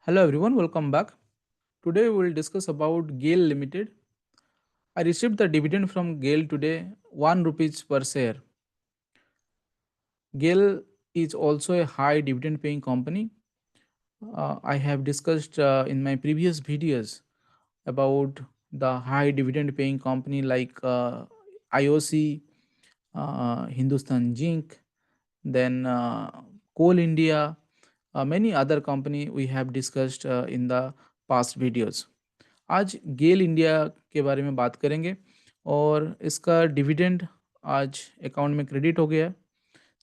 Hello everyone, welcome back. Today we will discuss about GAIL Limited. I received the dividend from GAIL today, 1 rupees per share. GAIL is also a high dividend paying company. I have discussed in my previous videos about the high dividend paying company like IOC, Hindustan Zinc, then Coal India, many other company we have discussed in the past videos. आज गेल India के बारे में बात करेंगे और इसका dividend आज account में क्रेडिट हो गया है।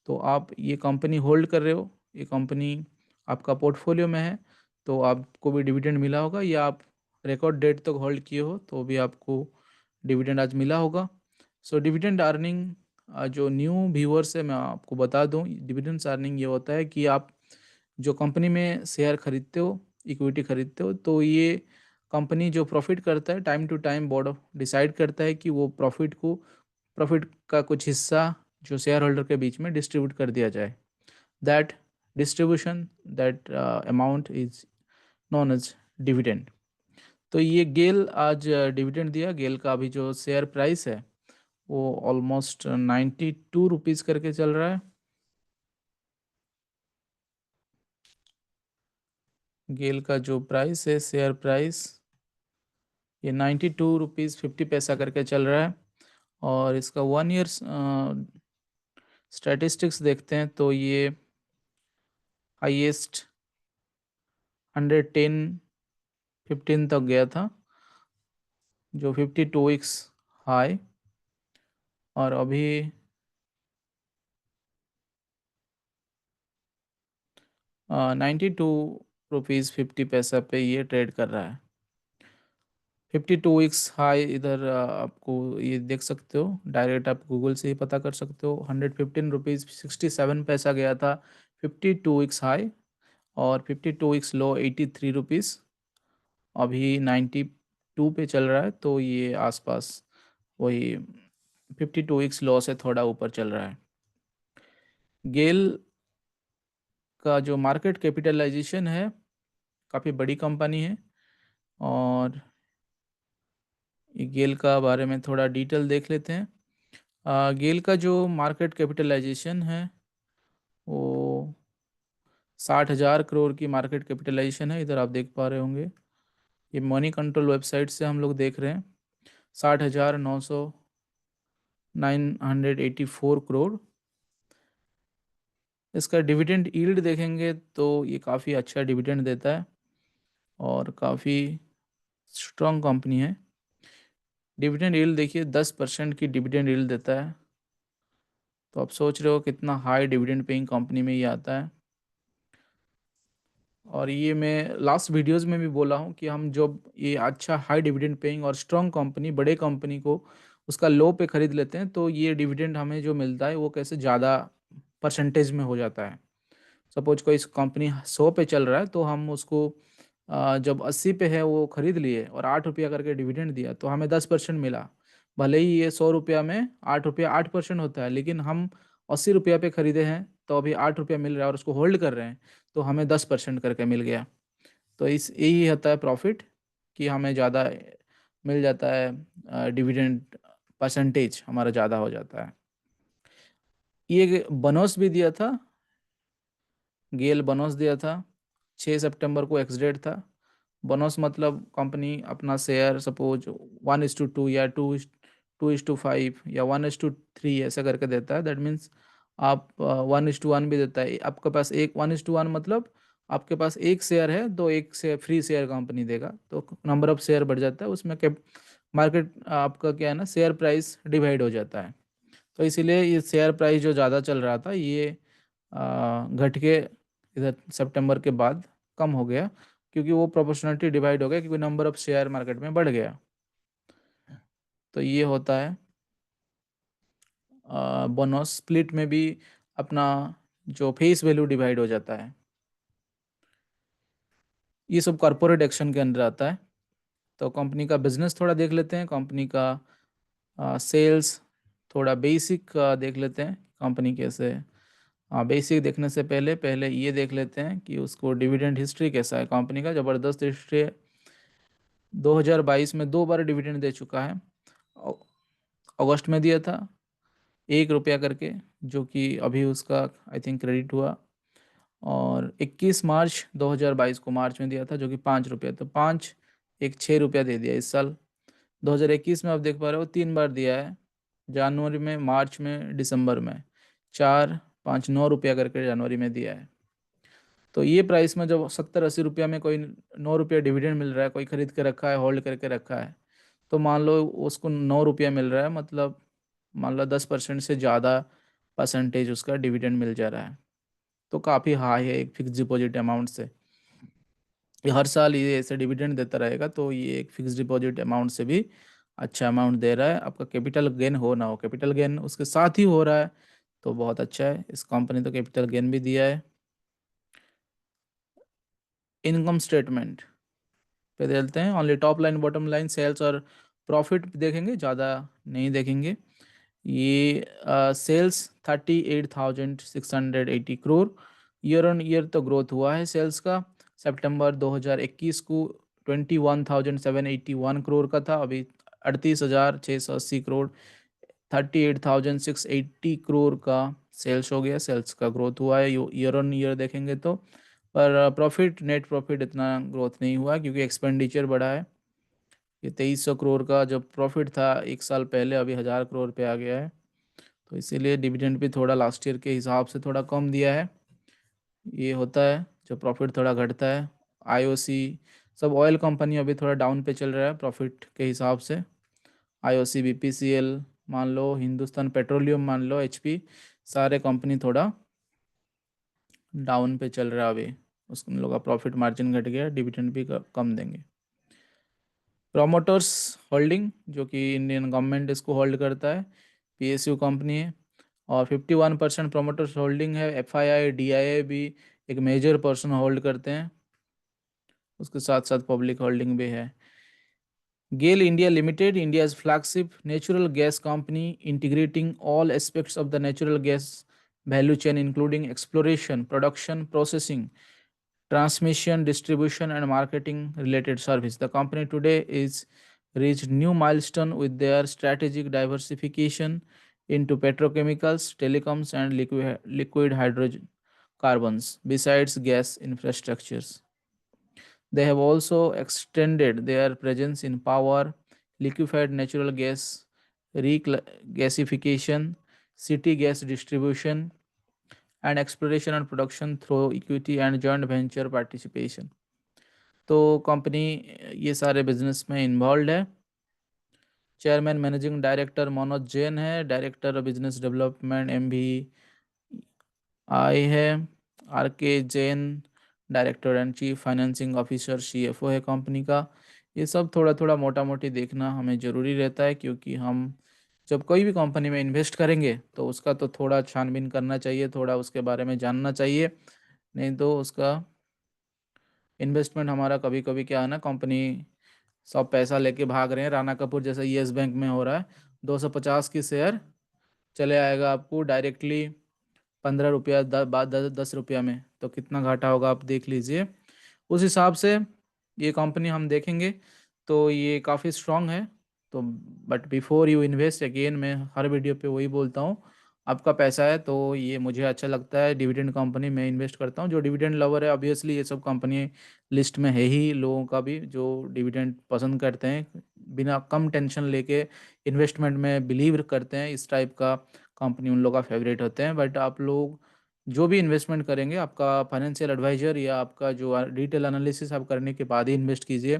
तो आप ये कंपनी होल्ड कर रहे हो, ये कंपनी आपका पोर्टफोलियो में है, तो आपको भी डिविडेंड मिला होगा, या आप रिकॉर्ड डेट तक होल्ड किए हो तो भी आपको डिविडेंड आज मिला होगा। सो डिविडेंड अर्निंग, जो न्यू व्यूअर्स है मैं आपको बता दूं, डिविडेंड्स अर्निंग ये होता है कि आप जो कंपनी में शेयर खरीदते हो, इक्विटी खरीदते हो, तो ये कंपनी जो प्रॉफिट करता है time to time board decide करता है कि वो प्रॉफिट का कुछ हिस्सा जो शेयर होल्डर के बीच में डिस्ट्रीब्यूट कर दिया जाए। That distribution, that amount is known as dividend. तो ये गेल आज डिविडेंड दिया। गेल का अभी जो शेयर प्राइस है वो ऑलमोस्ट 92 रुपीज़ करके चल रहा है। गेल का जो प्राइस है, शेयर प्राइस, ये 92 रुपीज़ 50 पैसा करके चल रहा है। और इसका 1 ईयर स्टैटिस्टिक्स देखते हैं तो ये हाईएस्ट 110-15 तक गया था, जो 52 वीक्स हाई, और अभी 92 रुपीज़ 50 पैसा पे ये ट्रेड कर रहा है। 52 वीक्स हाई इधर आपको ये देख सकते हो, डायरेक्ट आप गूगल से ही पता कर सकते हो। 115 रुपीज़ 67 पैसा गया था 52 वीक्स हाई, और 52 वीक्स लो 83 रुपीज़। अभी 92 पे चल रहा है, तो ये आसपास वही 52 वीक्स लो से थोड़ा ऊपर चल रहा है। गेल का जो मार्केट कैपिटलाइजेशन है, काफ़ी बड़ी कंपनी है, और ये गेल का बारे में थोड़ा डिटेल देख लेते हैं। गेल का जो मार्केट कैपिटलाइजेशन है वो 60,000 करोड़ की मार्केट कैपिटलाइजेशन है। इधर आप देख पा रहे होंगे, ये मनी कंट्रोल वेबसाइट से हम लोग देख रहे हैं, 60,984 करोड़। इसका डिविडेंड यील्ड देखेंगे तो ये काफ़ी अच्छा डिविडेंड देता है और काफ़ी स्ट्रॉन्ग कंपनी है। डिविडेंड यील्ड देखिए, 10% की डिविडेंड यील्ड देता है। तो आप सोच रहे हो कितना हाई डिविडेंड पेइंग कंपनी में ये आता है। और ये मैं लास्ट वीडियोस में भी बोला हूँ कि हम जब ये अच्छा हाई डिविडेंड पेइंग और स्ट्रॉन्ग कंपनी, बड़े कंपनी को उसका लो पे ख़रीद लेते हैं, तो ये डिविडेंड हमें जो मिलता है वो कैसे ज़्यादा परसेंटेज में हो जाता है। सपोज कोई कंपनी 100 पे चल रहा है, तो हम उसको जब 80 पे है वो ख़रीद लिए और 8 रुपया करके डिविडेंड दिया, तो हमें 10% मिला। भले ही ये 100 रुपया में 8 रुपया 8% होता है, लेकिन हम 80 रुपया पे ख़रीदे हैं तो अभी 8 रुपया मिल रहा है और उसको होल्ड कर रहे हैं, तो हमें 10% करके मिल गया। तो इस यही होता है प्रॉफिट, कि हमें ज़्यादा मिल जाता है, डिविडेंड परसेंटेज हमारा ज़्यादा हो जाता है। ये बोनस भी दिया था, गेल बोनस दिया था। 6 सितंबर को एक्स डेट था। बोनस मतलब कंपनी अपना शेयर सपोज 1:2 या 2:5 या 1:3 ऐसा करके देता है। दैट मीन्स आप 1:1 भी देता है। आपके पास एक 1:1 मतलब आपके पास एक शेयर है, तो एक शेयर फ्री शेयर कंपनी देगा, तो नंबर ऑफ शेयर बढ़ जाता है उसमें। कैप मार्केट आपका क्या है ना, शेयर प्राइस डिवाइड हो जाता है। तो इसीलिए ये शेयर प्राइस जो ज़्यादा चल रहा था ये घट के इधर सितंबर के बाद कम हो गया, क्योंकि वो प्रोपोर्शनलिटी डिवाइड हो गया, क्योंकि नंबर ऑफ शेयर मार्केट में बढ़ गया। तो ये होता है। बोनस स्प्लिट में भी अपना जो फेस वैल्यू डिवाइड हो जाता है। ये सब कॉरपोरेट एक्शन के अंदर आता है। तो कंपनी का बिजनेस थोड़ा देख लेते हैं, कंपनी का सेल्स थोड़ा बेसिक देख लेते हैं, कंपनी कैसे हाँ, बेसिक देखने से पहले पहले ये देख लेते हैं कि उसको डिविडेंड हिस्ट्री कैसा है। कंपनी का ज़बरदस्त हिस्ट्री है। 2022 में 2 बार डिविडेंड दे चुका है। अ- अगस्त में दिया था 1 रुपया करके, जो कि अभी उसका आई थिंक क्रेडिट हुआ। और 21 मार्च 2022 को मार्च में दिया था, जो कि 5 रुपया, तो 5 एक 6 रुपया दे दिया इस साल। 2021 में आप देख पा रहे हो 3 बार दिया है, जनवरी में, मार्च में, दिसंबर में। 4 5 9 रुपया करके जनवरी में दिया है। तो ये प्राइस में जब 70 80 रुपया में कोई 9 रुपया डिविडेंड मिल रहा है, कोई खरीद के रखा है, होल्ड करके रखा है, तो मान लो उसको 9 रुपया मिल रहा है, मतलब मान लो 10% से ज़्यादा परसेंटेज उसका डिविडेंड मिल जा रहा है। तो काफ़ी हाई है एक फिक्स डिपॉजिट अमाउंट से। ये हर साल ये ऐसे डिविडेंड देता रहेगा, तो ये एक फिक्स डिपॉजिट अमाउंट से भी अच्छा अमाउंट दे रहा है। आपका कैपिटल गेन हो ना हो, कैपिटल गेन उसके साथ ही हो रहा है, तो बहुत अच्छा है। इस कंपनी तो कैपिटल गेन भी दिया है। इनकम स्टेटमेंट पे चलते हैं। Only top line bottom line sales और प्रॉफिट देखेंगे, ज़्यादा नहीं देखेंगे। ये sales 38,680 crore, year on year तो ग्रोथ हुआ है सेल्स का। सितंबर 2021 को 21,781 करोड़ का था, अभी 38,680 करोड़, 38,680 करोड़ का सेल्स हो गया। सेल्स का ग्रोथ हुआ है ईयर ऑन ईयर देखेंगे तो। पर प्रॉफिट, नेट प्रॉफिट इतना ग्रोथ नहीं हुआ, क्योंकि एक्सपेंडिचर बढ़ा है। ये 2300 करोड़ का जब प्रॉफिट था एक साल पहले, अभी 1000 करोड़ पे आ गया है। तो इसीलिए डिविडेंड भी थोड़ा लास्ट ईयर के हिसाब से थोड़ा कम दिया है। ये होता है जब प्रॉफिट थोड़ा घटता है। आईओसी, सब ऑयल कंपनी अभी थोड़ा डाउन पे चल रहा है प्रॉफिट के हिसाब से। आईओसी, बीपीसीएल मान लो, हिंदुस्तान पेट्रोलियम मान लो, एचपी, सारे कंपनी थोड़ा डाउन पे चल रहा है अभी। उस उन लोग का प्रॉफिट मार्जिन घट गया, डिविडेंड भी कम देंगे। प्रोमोटर्स होल्डिंग, जो कि इंडियन गवर्नमेंट इसको होल्ड करता है, पीएसयू कंपनी है। और 51% प्रोमोटर्स होल्डिंग है। एफआईआई, डीआईए भी एक मेजर पर्सन होल्ड करते हैं, उसके साथ साथ पब्लिक होल्डिंग भी है। GAIL India limited, India's flagship natural gas company, integrating all aspects of the natural gas value chain, including exploration, production, processing, transmission, distribution, and marketing related service. The company today is reached new milestone with their strategic diversification into petrochemicals, telecoms, and liquid hydrogen carbons, besides gas infrastructures. They have also extended their presence in power, liquefied natural gas, regasification, city gas distribution, and exploration and production through equity and joint venture participation. तो company ये सारे business में involve है। Chairman managing director Manoj Jain है। Director business development MV आई है are के Jain. Director and chief financing officer CFO है company का। ये सब थोड़ा थोड़ा मोटा मोटी देखना हमें ज़रूरी रहता है, क्योंकि हम जब कोई भी कंपनी में इन्वेस्ट करेंगे तो उसका तो थोड़ा छानबीन करना चाहिए, थोड़ा उसके बारे में जानना चाहिए। नहीं तो उसका इन्वेस्टमेंट हमारा कभी कभी क्या है ना, कंपनी सब पैसा लेके भाग रहे हैं, राणा कपूर जैसा येस बैंक में हो रहा है। 250 की शेयर चले आएगा आपको डायरेक्टली 15 रुपया, 10 रुपया में, तो कितना घाटा होगा आप देख लीजिए। उस हिसाब से ये कंपनी हम देखेंगे तो ये काफ़ी स्ट्रांग है। तो but before you invest, again मैं हर वीडियो पे वही बोलता हूँ, आपका पैसा है तो ये मुझे अच्छा लगता है, डिविडेंड कंपनी में इन्वेस्ट करता हूँ। जो डिविडेंड लवर है, ऑब्वियसली ये सब कंपनी लिस्ट में है ही लोगों का भी, जो डिविडेंड पसंद करते हैं, बिना कम टेंशन लेके इन्वेस्टमेंट में बिलीव करते हैं, इस टाइप का कंपनी उन लोग का फेवरेट होते हैं। बट आप लोग जो भी इन्वेस्टमेंट करेंगे, आपका फाइनेंशियल एडवाइजर या आपका जो डिटेल एनालिसिस आप करने के बाद ही इन्वेस्ट कीजिए।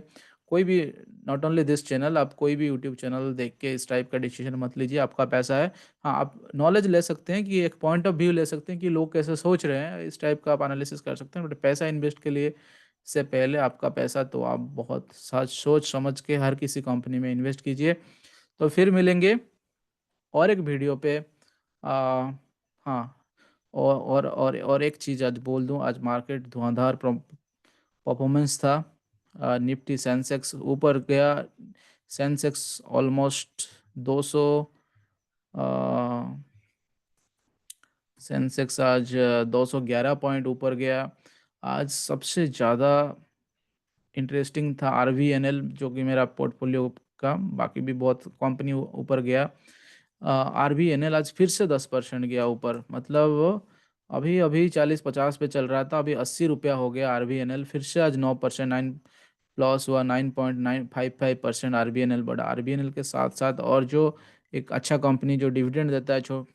कोई भी, नॉट ओनली दिस चैनल, आप कोई भी यूट्यूब चैनल देख के इस टाइप का डिसीजन मत लीजिए, आपका पैसा है। हाँ, आप नॉलेज ले सकते हैं, कि एक पॉइंट ऑफ व्यू ले सकते हैं कि लोग कैसे सोच रहे हैं, इस टाइप का आप एनालिसिस कर सकते हैं। बट पैसा इन्वेस्ट के लिए से पहले आपका पैसा तो आप बहुत सोच समझ के हर किसी कंपनी में इन्वेस्ट कीजिए। तो फिर मिलेंगे और एक वीडियो पे। आ, हाँ, और एक चीज़ आज बोल दूं, आज मार्केट धुआंधार परफॉर्मेंस था। निफ्टी सेंसेक्स ऊपर गया। सेंसेक्स ऑलमोस्ट 200, सेंसेक्स आज 211 पॉइंट ऊपर गया। आज सबसे ज़्यादा इंटरेस्टिंग था आरवीएनएल, जो कि मेरा पोर्टफोलियो का, बाकी भी बहुत कंपनी ऊपर गया। आरवीएनएल आज फिर से 10% गया ऊपर, मतलब अभी अभी 40-50 पे चल रहा था, अभी 80 रुपया हो गया आरवीएनएल। फिर से आज 9%, 9 प्लस हुआ, 9.955% आरबीएनएल बढ़ा। आरबीएनएल के साथ साथ और जो एक अच्छा कंपनी जो डिविडेंड देता है, जो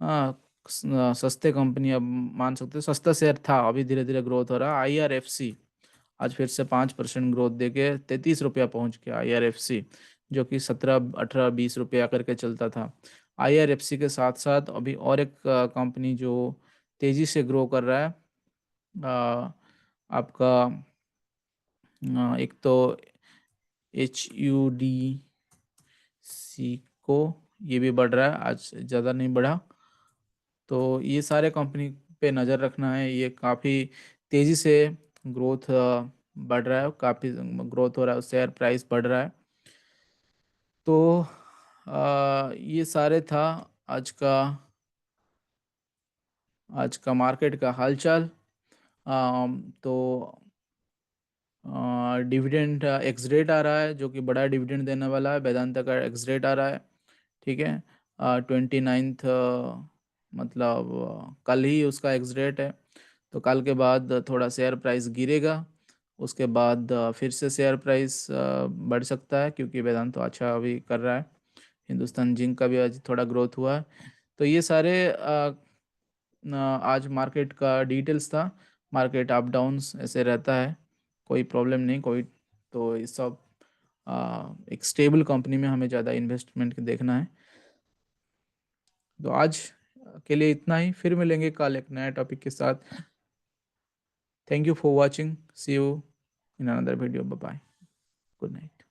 हाँ, सस्ते कंपनी, अब मान सकते हो सस्ता शेयर था, अभी धीरे धीरे ग्रोथ हो रहा है। आईआरएफसी आज फिर से 5% ग्रोथ देके 33 रुपया पहुंच गया आईआरएफसी, जो कि 17, 18, 20 रुपया करके चलता था। आईआरएफसी के साथ साथ अभी और एक कंपनी जो तेजी से ग्रो कर रहा है, आपका एक तो HUD को, ये भी बढ़ रहा है, आज ज़्यादा नहीं बढ़ा। तो ये सारे कंपनी पे नज़र रखना है, ये काफ़ी तेज़ी से ग्रोथ बढ़ रहा है, काफ़ी ग्रोथ हो रहा है, शेयर प्राइस बढ़ रहा है। तो ये सारे था आज का मार्केट का हालचाल। तो डिविडेंड एक्स रेट आ रहा है, जो कि बड़ा डिविडेंड देने वाला है, वेदांता का एक्स रेट आ रहा है, ठीक है। 29th, मतलब कल ही उसका एक्स रेट है। तो कल के बाद थोड़ा शेयर प्राइस गिरेगा, उसके बाद फिर से शेयर प्राइस बढ़ सकता है, क्योंकि वेदांता अच्छा अभी कर रहा है। हिंदुस्तान जिंक का भी आज थोड़ा ग्रोथ हुआ है। तो ये सारे आज मार्केट का डिटेल्स था। मार्केट अप डाउन्स ऐसे रहता है, कोई प्रॉब्लम नहीं कोई। तो ये सब एक स्टेबल कंपनी में हमें ज़्यादा इन्वेस्टमेंट देखना है। तो आज के लिए इतना ही, फिर मिलेंगे कल एक नया टॉपिक के साथ। Thank you for watching, see you in another video, bye bye, good night.